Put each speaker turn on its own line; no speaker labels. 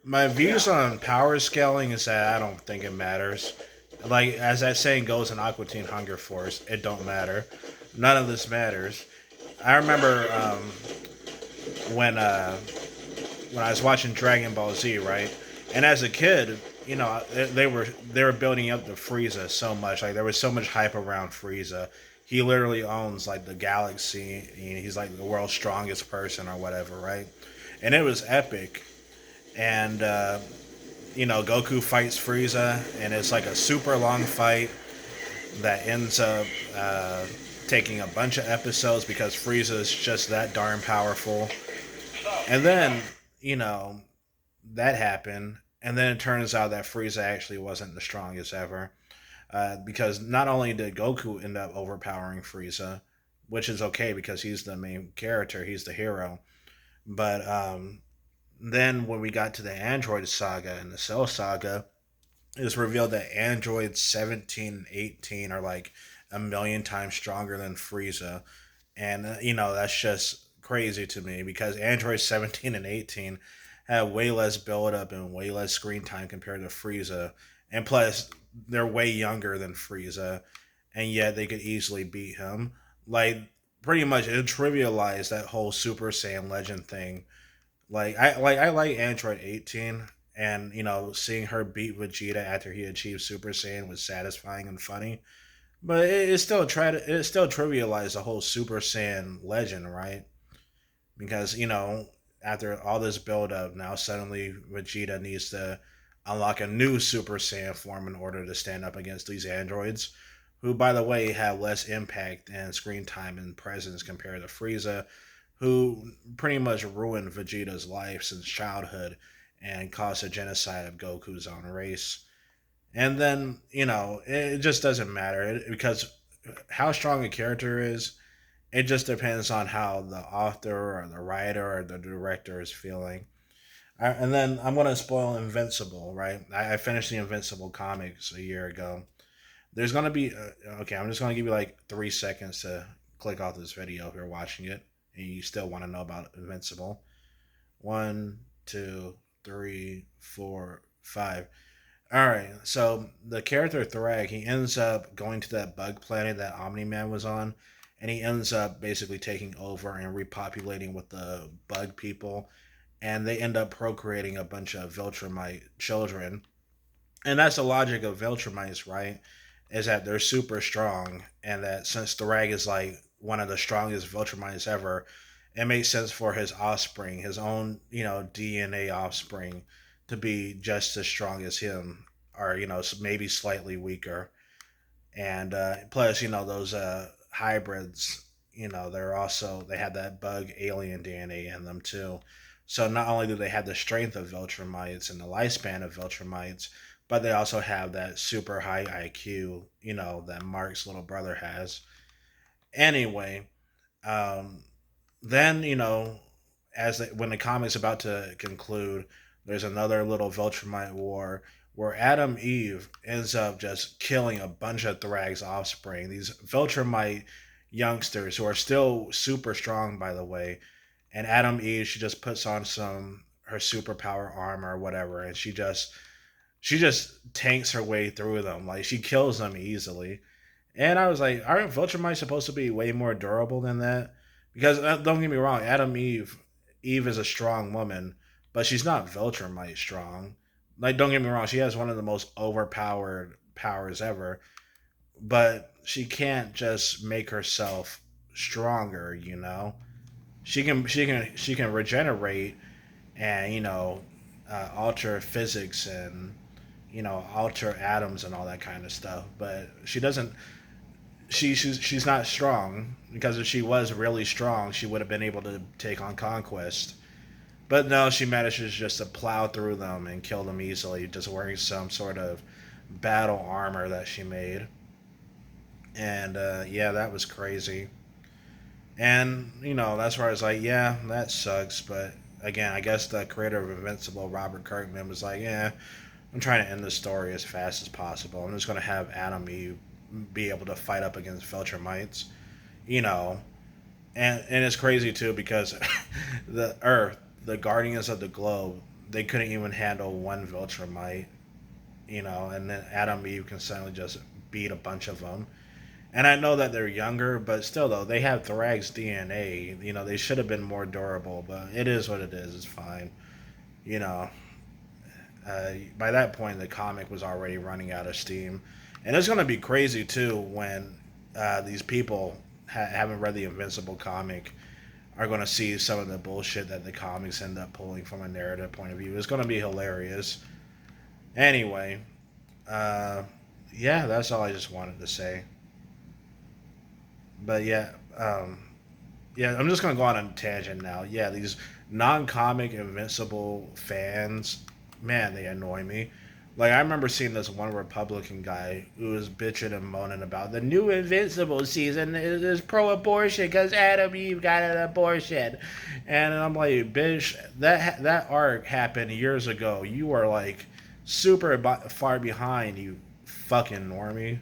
My views on power scaling is that I don't think it matters. Like as that saying goes in Aqua Teen Hunger Force, it don't matter. None of this matters. I remember when when I was watching Dragon Ball Z, right? And as a kid, you know, they were building up the Frieza so much. Like there was so much hype around Frieza. He literally owns like the galaxy. He's like the world's strongest person or whatever, right? And it was epic. And Goku fights Frieza, and it's like a super long fight that ends up taking a bunch of episodes because Frieza is just that darn powerful. And then, you know, that happened, and then it turns out that Frieza actually wasn't the strongest ever. Because not only did Goku end up overpowering Frieza, which is okay because he's the main character, he's the hero, but then when we got to the Android saga and the Cell saga, it was revealed that Android 17 and 18 are like a million times stronger than Frieza. And, that's just crazy to me because Android 17 and 18 have way less build up and way less screen time compared to Frieza. And plus, they're way younger than Frieza, and yet they could easily beat him. Like, pretty much, it trivialized that whole Super Saiyan Legend thing. I like Android 18, and seeing her beat Vegeta after he achieved Super Saiyan was satisfying and funny. But it still trivialized the whole Super Saiyan legend, right? Because after all this build up, now suddenly Vegeta needs to unlock a new Super Saiyan form in order to stand up against these androids, who, by the way, have less impact and screen time and presence compared to Frieza, who pretty much ruined Vegeta's life since childhood and caused a genocide of Goku's own race. And then, it just doesn't matter because how strong a character is, it just depends on how the author or the writer or the director is feeling. And then I'm going to spoil Invincible, right? I finished the Invincible comics a year ago. There's going to be, okay, I'm just going to give you like 3 seconds to click off this video if you're watching it and you still want to know about Invincible. One, two, three, four, five. All right, so the character Thrag, he ends up going to that bug planet that Omni Man was on, and he ends up basically taking over and repopulating with the bug people, and they end up procreating a bunch of Viltrumite children. And that's the logic of Viltrumites, right? Is that they're super strong, and that since Thrag is like one of the strongest Viltrumites ever, it makes sense for his offspring, his own, DNA offspring, to be just as strong as him, or maybe slightly weaker. And plus, those hybrids, they have that bug alien DNA in them too. So not only do they have the strength of Viltrumites and the lifespan of Viltrumites, but they also have that super high IQ, that Mark's little brother has. Anyway, um, then when the comic's about to conclude, there's another little Viltrumite war where Adam Eve ends up just killing a bunch of Thrag's offspring. These Viltrumite youngsters who are still super strong, by the way. And Adam Eve, she just puts on some her superpower armor or whatever, and she just tanks her way through them. Like she kills them easily. And I was like, aren't Viltrumite supposed to be way more durable than that? Because don't get me wrong, Eve is a strong woman, but she's not Viltrumite strong. Like, don't get me wrong, she has one of the most overpowered powers ever, but she can't just make herself stronger. She can regenerate and alter physics and alter atoms and all that kind of stuff, but she doesn't she's not strong because if she was really strong, she would have been able to take on Conquest. But no, she manages just to plow through them and kill them easily, just wearing some sort of battle armor that she made. And yeah, that was crazy. And that's where I was like, yeah, that sucks. But again, I guess the creator of Invincible, Robert Kirkman, was like, yeah, I'm trying to end the story as fast as possible. I'm just gonna have Adam Eve be able to fight up against Feltramites, you know, and it's crazy too because the Earth, the Guardians of the Globe, they couldn't even handle one Viltrumite, and then Adam Eve can suddenly just beat a bunch of them. And I know that they're younger, but still, though, they have Thrag's DNA. They should have been more durable, but it is what it is. It's fine. You know, by that point, the comic was already running out of steam. And it's going to be crazy, too, when these people haven't read the Invincible comic are going to see some of the bullshit that the comics end up pulling from a narrative point of view. It's going to be hilarious. Anyway, uh, yeah, that's all I just wanted to say. But yeah, I'm just gonna go on a tangent now. Yeah, these non-comic Invincible fans, man, they annoy me. Like I remember seeing this one Republican guy who was bitching and moaning about the new Invincible season is pro-abortion because Adam Eve got an abortion, and I'm like, bitch, that arc happened years ago. You are like super far behind, you fucking normie.